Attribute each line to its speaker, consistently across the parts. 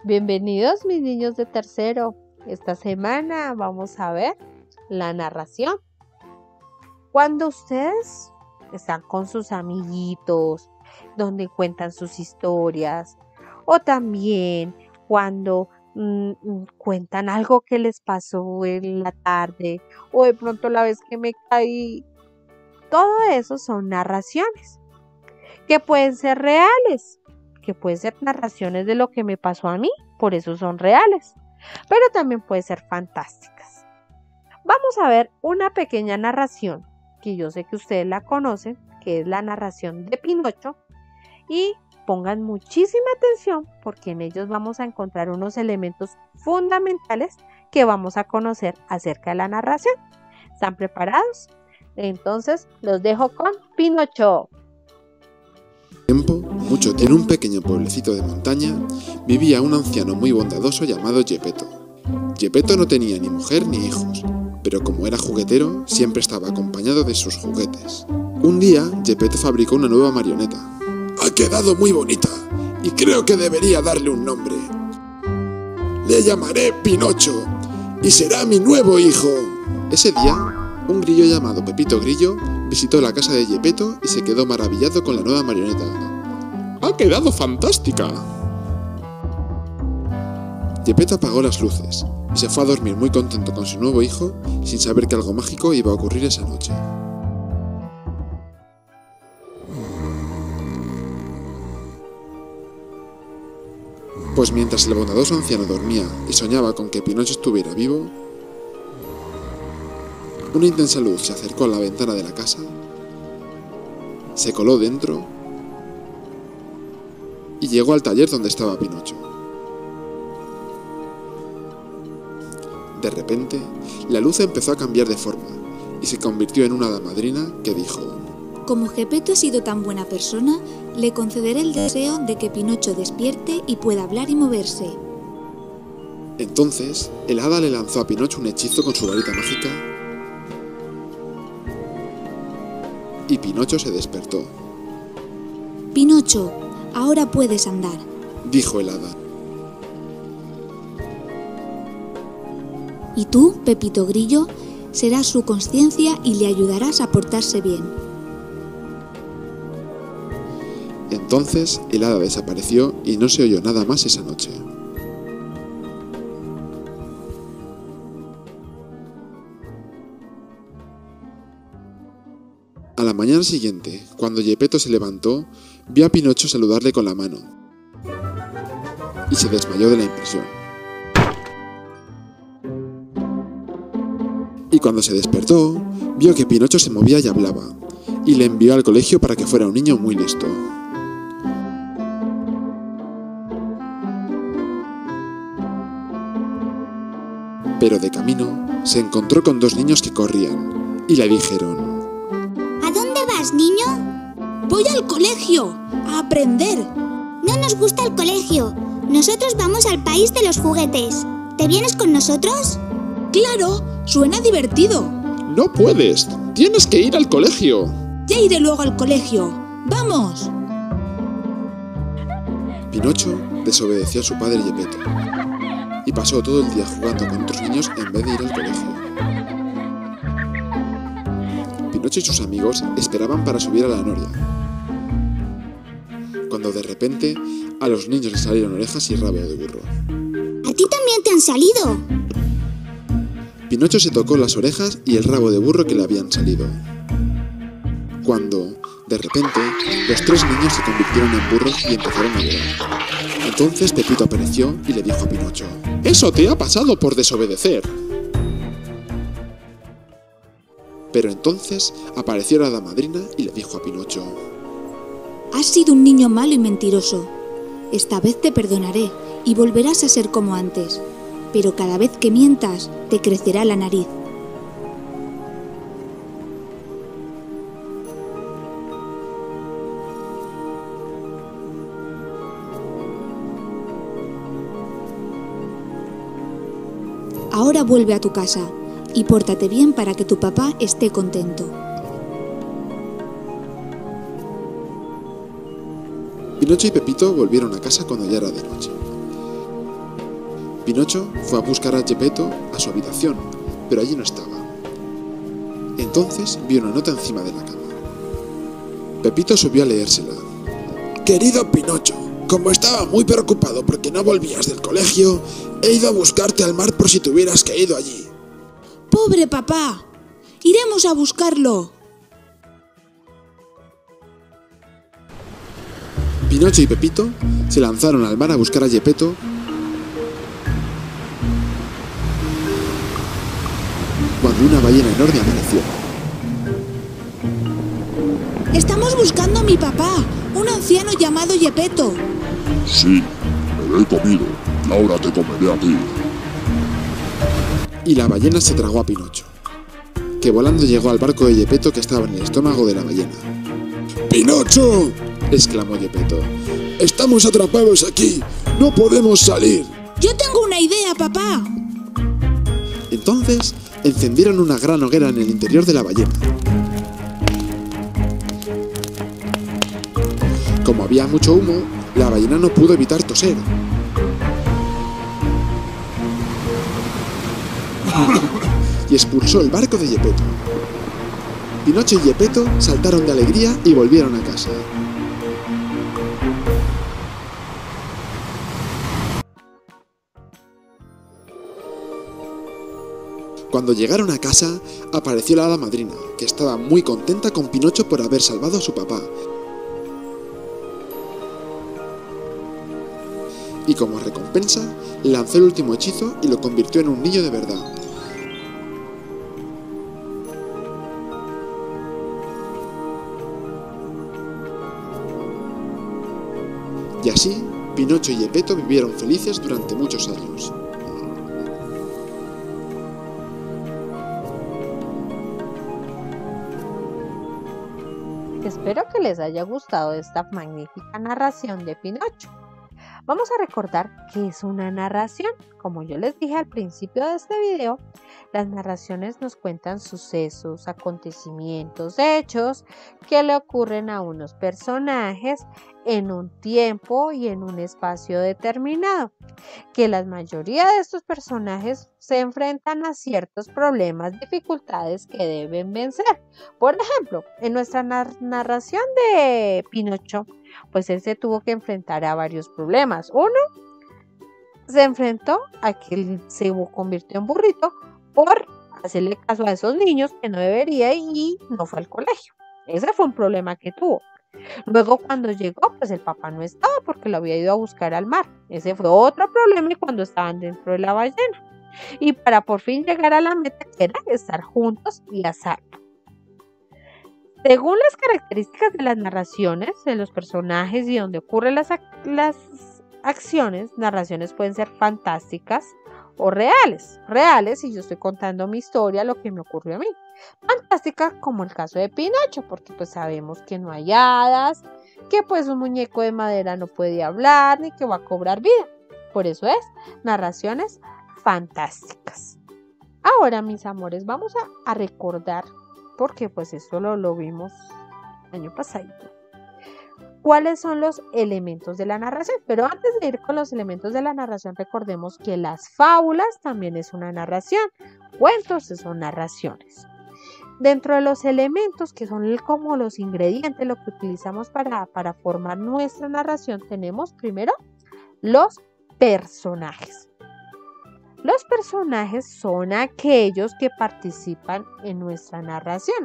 Speaker 1: Bienvenidos mis niños de tercero. Esta semana vamos a ver la narración. Cuando ustedes están con sus amiguitos, donde cuentan sus historias, o también cuando cuentan algo que les pasó en la tarde, o de pronto la vez que me caí, todo eso son narraciones que pueden ser reales, que pueden ser narraciones de lo que me pasó a mí, por eso son reales, pero también pueden ser fantásticas. Vamos a ver una pequeña narración que yo sé que ustedes la conocen, que es la narración de Pinocho, y pongan muchísima atención porque en ellos vamos a encontrar unos elementos fundamentales que vamos a conocer acerca de la narración. ¿Están preparados? Entonces los dejo con Pinocho.
Speaker 2: Mucho tiene un pequeño pueblecito de montaña, vivía un anciano muy bondadoso llamado Geppetto. Geppetto no tenía ni mujer ni hijos, pero como era juguetero, siempre estaba acompañado de sus juguetes. Un día, Geppetto fabricó una nueva marioneta. Ha quedado muy bonita, y creo que debería darle un nombre. Le llamaré Pinocho, y será mi nuevo hijo. Ese día, un grillo llamado Pepito Grillo visitó la casa de Geppetto y se quedó maravillado con la nueva marioneta. ¡Ha quedado fantástica! Geppetto apagó las luces y se fue a dormir muy contento con su nuevo hijo, sin saber que algo mágico iba a ocurrir esa noche. Pues mientras el bondadoso anciano dormía y soñaba con que Pinocho estuviera vivo, una intensa luz se acercó a la ventana de la casa, se coló dentro y llegó al taller donde estaba Pinocho. De repente, la luz empezó a cambiar de forma y se convirtió en una hada madrina que dijo:
Speaker 3: Como Geppetto ha sido tan buena persona, le concederé el deseo de que Pinocho despierte y pueda hablar y moverse.
Speaker 2: Entonces, el hada le lanzó a Pinocho un hechizo con su varita mágica y Pinocho se despertó.
Speaker 3: Pinocho, ahora puedes andar,
Speaker 2: dijo el hada.
Speaker 3: Y tú, Pepito Grillo, serás su consciencia y le ayudarás a portarse bien.
Speaker 2: Entonces el hada desapareció y no se oyó nada más esa noche. A la mañana siguiente, cuando Geppetto se levantó, vio a Pinocho saludarle con la mano y se desmayó de la impresión. Y cuando se despertó, vio que Pinocho se movía y hablaba, y le envió al colegio para que fuera un niño muy listo. Pero de camino, se encontró con dos niños que corrían, y le dijeron:
Speaker 4: ¿A dónde vas, niño?
Speaker 5: Voy al colegio, a aprender.
Speaker 4: No nos gusta el colegio. Nosotros vamos al país de los juguetes. ¿Te vienes con nosotros?
Speaker 5: Claro, suena divertido.
Speaker 2: No puedes, tienes que ir al colegio.
Speaker 5: Ya iré luego al colegio. ¡Vamos!
Speaker 2: Pinocho desobedeció a su padre Geppetto y pasó todo el día jugando con otros niños en vez de ir al colegio. Pinocho y sus amigos esperaban para subir a la noria, cuando de repente a los niños les salieron orejas y rabo de burro.
Speaker 4: ¿A ti también te han salido?
Speaker 2: Pinocho se tocó las orejas y el rabo de burro que le habían salido, cuando, de repente, los tres niños se convirtieron en burros y empezaron a llorar. Entonces Pepito apareció y le dijo a Pinocho: ¡Eso te ha pasado por desobedecer! Pero entonces apareció la hada madrina y le dijo a Pinocho:
Speaker 3: Has sido un niño malo y mentiroso. Esta vez te perdonaré y volverás a ser como antes. Pero cada vez que mientas, te crecerá la nariz. Ahora vuelve a tu casa y pórtate bien para que tu papá esté contento.
Speaker 2: Pinocho y Pepito volvieron a casa cuando ya era de noche. Pinocho fue a buscar a Geppetto a su habitación, pero allí no estaba. Entonces vio una nota encima de la cama. Pepito subió a leérsela. Querido Pinocho, como estaba muy preocupado porque no volvías del colegio, he ido a buscarte al mar por si te hubieras caído allí.
Speaker 5: ¡Pobre papá! ¡Iremos a buscarlo!
Speaker 2: Pinocho y Pepito se lanzaron al mar a buscar a Geppetto cuando una ballena enorme apareció.
Speaker 5: ¡Estamos buscando a mi papá! ¡Un anciano llamado Geppetto!
Speaker 6: Sí, me lo he comido y ahora te comeré a ti.
Speaker 2: Y la ballena se tragó a Pinocho, que volando llegó al barco de Geppetto que estaba en el estómago de la ballena. ¡Pinocho!, exclamó Geppetto. ¡Estamos atrapados aquí! ¡No podemos salir!
Speaker 5: ¡Yo tengo una idea, papá!
Speaker 2: Entonces encendieron una gran hoguera en el interior de la ballena. Como había mucho humo, la ballena no pudo evitar toser. Y expulsó el barco de Geppetto. Pinocho y Geppetto saltaron de alegría y volvieron a casa. Cuando llegaron a casa, apareció la hada madrina, que estaba muy contenta con Pinocho por haber salvado a su papá. Y como recompensa, lanzó el último hechizo y lo convirtió en un niño de verdad. Y así, Pinocho y Geppetto vivieron felices durante muchos años.
Speaker 1: Espero que les haya gustado esta magnífica narración de Pinocho. Vamos a recordar qué es una narración. Como yo les dije al principio de este video, las narraciones nos cuentan sucesos, acontecimientos, hechos que le ocurren a unos personajes en un tiempo y en un espacio determinado, que la mayoría de estos personajes se enfrentan a ciertos problemas, dificultades que deben vencer. Por ejemplo, en nuestra narración de Pinocho, pues él se tuvo que enfrentar a varios problemas. Uno, se enfrentó a que él se convirtió en burrito por hacerle caso a esos niños que no debería y no fue al colegio. Ese fue un problema que tuvo. Luego cuando llegó, pues el papá no estaba porque lo había ido a buscar al mar. Ese fue otro problema y cuando estaban dentro de la ballena. Y para por fin llegar a la meta, que era estar juntos y a salvo. Según las características de las narraciones, de los personajes y donde ocurren las acciones, narraciones pueden ser fantásticas o reales. Reales si yo estoy contando mi historia, lo que me ocurrió a mí. Fantástica como el caso de Pinocho, porque pues sabemos que no hay hadas, que pues un muñeco de madera no puede hablar ni que va a cobrar vida. Por eso es narraciones fantásticas. Ahora, mis amores, vamos a recordar, porque pues esto lo vimos el año pasado, cuáles son los elementos de la narración. Pero antes de ir con los elementos de la narración, recordemos que las fábulas también es una narración, cuentos son narraciones. Dentro de los elementos que son como los ingredientes, lo que utilizamos para formar nuestra narración, tenemos primero los personajes. Los personajes son aquellos que participan en nuestra narración,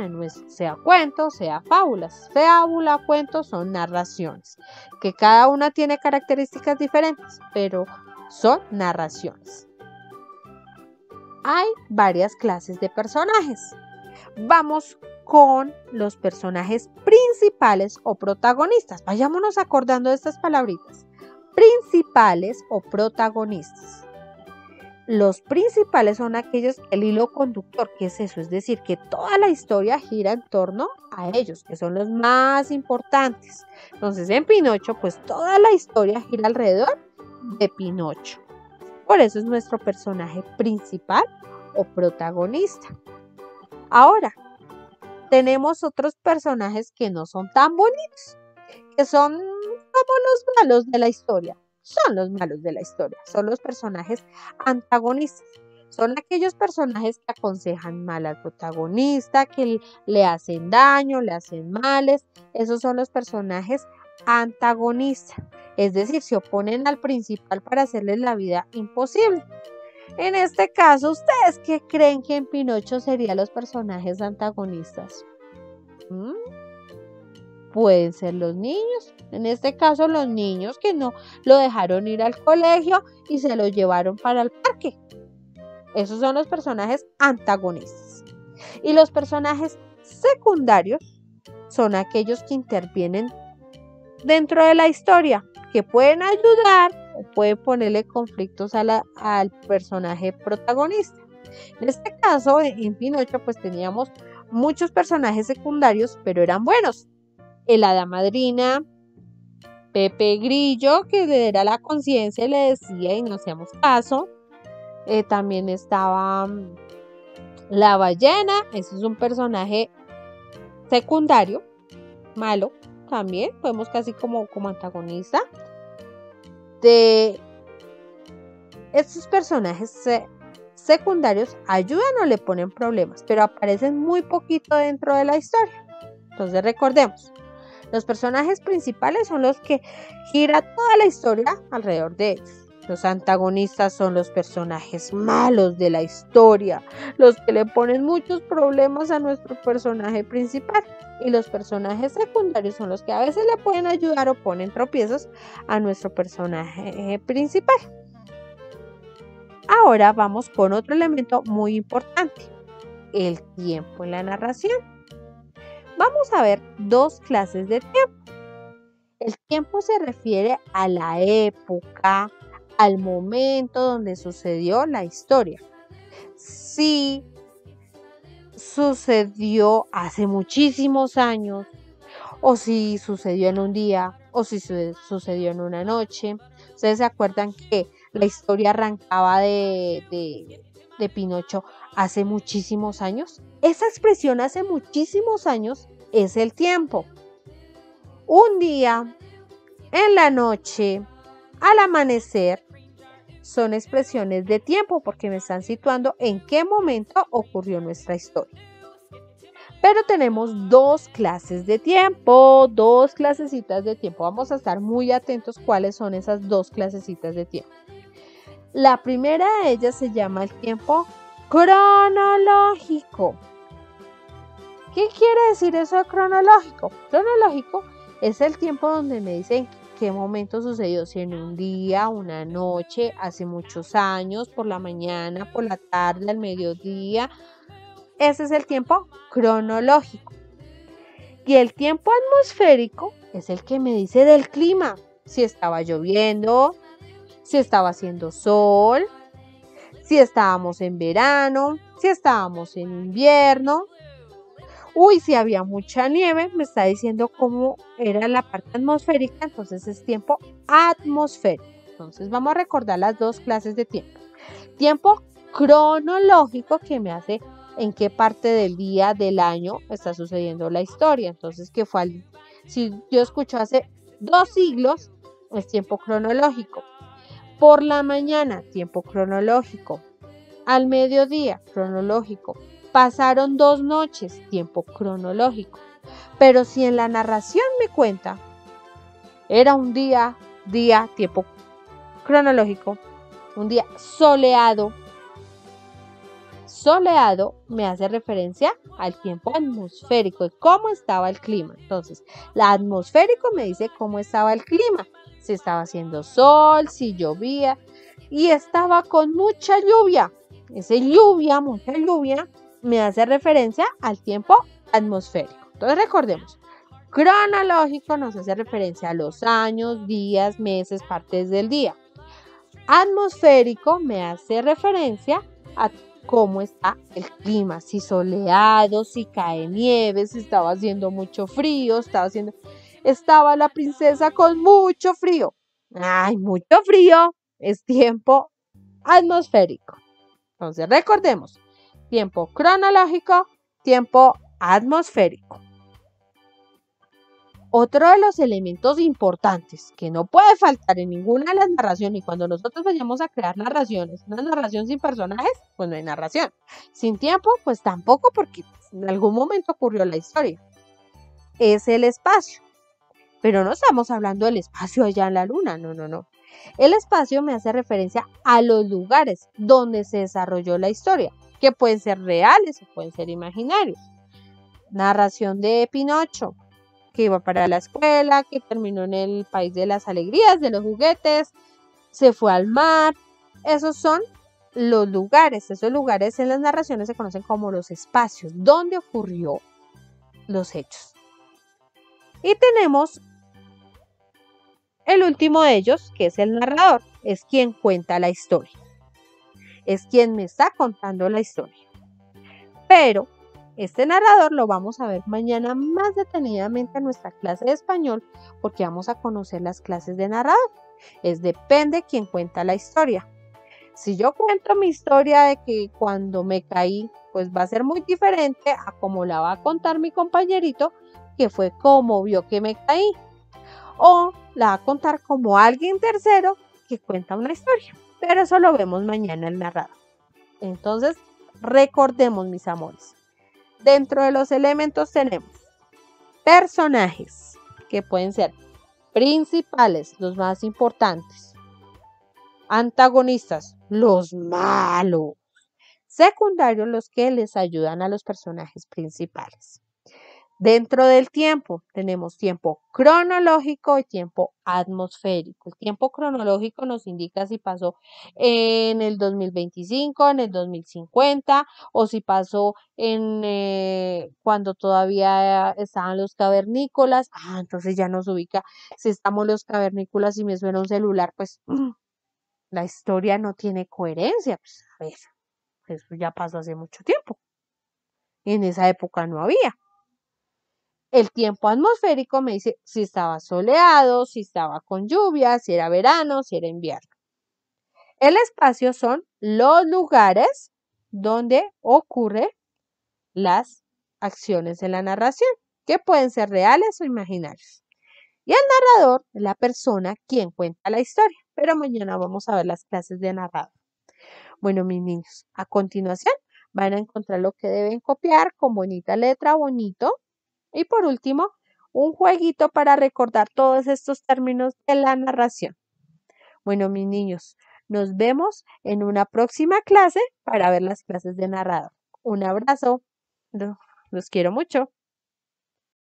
Speaker 1: sea cuento, sea fábulas. Fábula, cuento son narraciones, que cada una tiene características diferentes, pero son narraciones. Hay varias clases de personajes. Vamos con los personajes principales o protagonistas. Vayámonos acordando de estas palabritas. Principales o protagonistas. Los principales son aquellos, el hilo conductor, ¿qué es eso? Es decir, que toda la historia gira en torno a ellos, que son los más importantes. Entonces, en Pinocho, pues toda la historia gira alrededor de Pinocho. Por eso es nuestro personaje principal o protagonista. Ahora, tenemos otros personajes que no son tan bonitos, que son como los malos de la historia. Son los malos de la historia, son los personajes antagonistas. Son aquellos personajes que aconsejan mal al protagonista, que le hacen daño, le hacen males. Esos son los personajes antagonistas. Es decir, se oponen al principal para hacerles la vida imposible. En este caso, ¿ustedes qué creen que en Pinocho serían los personajes antagonistas? Pueden ser los niños. En este caso, los niños que no lo dejaron ir al colegio y se lo llevaron para el parque. Esos son los personajes antagonistas. Y los personajes secundarios son aquellos que intervienen dentro de la historia, que pueden ayudar o pueden ponerle conflictos al personaje protagonista. En este caso, en Pinocho, pues teníamos muchos personajes secundarios, pero eran buenos. El hada madrina, Pepe Grillo, que le era la conciencia y le decía y no hacíamos caso. También estaba la ballena, ese es un personaje secundario, malo también, podemos casi como antagonista. De estos personajes secundarios ayudan o le ponen problemas, pero aparecen muy poquito dentro de la historia. Entonces recordemos, los personajes principales son los que gira toda la historia alrededor de ellos. Los antagonistas son los personajes malos de la historia, los que le ponen muchos problemas a nuestro personaje principal. Y los personajes secundarios son los que a veces le pueden ayudar o ponen tropiezos a nuestro personaje principal. Ahora vamos con otro elemento muy importante, el tiempo en la narración. Vamos a ver dos clases de tiempo. El tiempo se refiere a la época, al momento donde sucedió la historia. Si sucedió hace muchísimos años, o si sucedió en un día, o si sucedió en una noche. Ustedes se acuerdan que la historia arrancaba de Pinocho hace muchísimos años. Esa expresión hace muchísimos años es el tiempo. Un día, en la noche, al amanecer, son expresiones de tiempo porque me están situando en qué momento ocurrió nuestra historia. Pero tenemos dos clases de tiempo, dos clasecitas de tiempo. Vamos a estar muy atentos cuáles son esas dos clasecitas de tiempo. La primera de ellas se llama el tiempo cronológico. ¿Qué quiere decir eso de cronológico? Cronológico es el tiempo donde me dicen qué momento sucedió, si en un día, una noche, hace muchos años, por la mañana, por la tarde, al mediodía. Ese es el tiempo cronológico. Y el tiempo atmosférico es el que me dice del clima, si estaba lloviendo, si estaba haciendo sol, si estábamos en verano, si estábamos en invierno. Si había mucha nieve, me está diciendo cómo era la parte atmosférica, entonces es tiempo atmosférico. Entonces vamos a recordar las dos clases de tiempo. Tiempo cronológico, que me hace en qué parte del día, del año está sucediendo la historia. Entonces, si yo escucho hace 2 siglos, es tiempo cronológico. Por la mañana, tiempo cronológico. Al mediodía, cronológico. Pasaron 2 noches, tiempo cronológico. Pero si en la narración me cuenta, era un día, tiempo cronológico, un día soleado. Soleado me hace referencia al tiempo atmosférico, de cómo estaba el clima. Entonces, la atmosférico me dice cómo estaba el clima, si estaba haciendo sol, si llovía, y estaba con mucha lluvia. Mucha lluvia, me hace referencia al tiempo atmosférico. Entonces recordemos, cronológico nos hace referencia a los años, días, meses, partes del día. Atmosférico me hace referencia a cómo está el clima, si soleado, si cae nieve, si estaba haciendo mucho frío, estaba la princesa con mucho frío. Mucho frío es tiempo atmosférico. Entonces recordemos, tiempo cronológico, tiempo atmosférico. Otro de los elementos importantes que no puede faltar en ninguna de las narraciones, y cuando nosotros vayamos a crear narraciones, una narración sin personajes, pues no hay narración. Sin tiempo, pues tampoco, porque en algún momento ocurrió la historia. Es el espacio. Pero no estamos hablando del espacio allá en la luna, no. El espacio me hace referencia a los lugares donde se desarrolló la historia, que pueden ser reales o pueden ser imaginarios. Narración de Pinocho, que iba para la escuela, que terminó en el país de las alegrías, de los juguetes, se fue al mar. Esos son los lugares. Esos lugares en las narraciones se conocen como los espacios, donde ocurrió los hechos. Y tenemos el último de ellos, que es el narrador. Es quien cuenta la historia. Es quien me está contando la historia. Pero este narrador lo vamos a ver mañana más detenidamente en nuestra clase de español, porque vamos a conocer las clases de narrador. Depende quién cuenta la historia. Si yo cuento mi historia de que cuando me caí, pues va a ser muy diferente a como la va a contar mi compañerito, que fue como vio que me caí. O la va a contar como alguien tercero que cuenta una historia. Pero eso lo vemos mañana el narrador. Entonces, recordemos, mis amores. Dentro de los elementos tenemos personajes, que pueden ser principales, los más importantes. Antagonistas, los malos. Secundarios, los que les ayudan a los personajes principales. Dentro del tiempo tenemos tiempo cronológico y tiempo atmosférico. El tiempo cronológico nos indica si pasó en el 2025, en el 2050 o si pasó en cuando todavía estaban los cavernícolas. Entonces ya nos ubica si estamos los cavernícolas y me suena un celular, pues la historia no tiene coherencia. Pues, a ver, eso ya pasó hace mucho tiempo. En esa época no había. El tiempo atmosférico me dice si estaba soleado, si estaba con lluvia, si era verano, si era invierno. El espacio son los lugares donde ocurren las acciones de la narración, que pueden ser reales o imaginarios. Y el narrador es la persona quien cuenta la historia, pero mañana vamos a ver las clases de narrador. Bueno, mis niños, a continuación van a encontrar lo que deben copiar con bonita letra, bonito. Y por último, un jueguito para recordar todos estos términos de la narración. Bueno, mis niños, nos vemos en una próxima clase para ver las clases de narrador. Un abrazo. Los quiero mucho.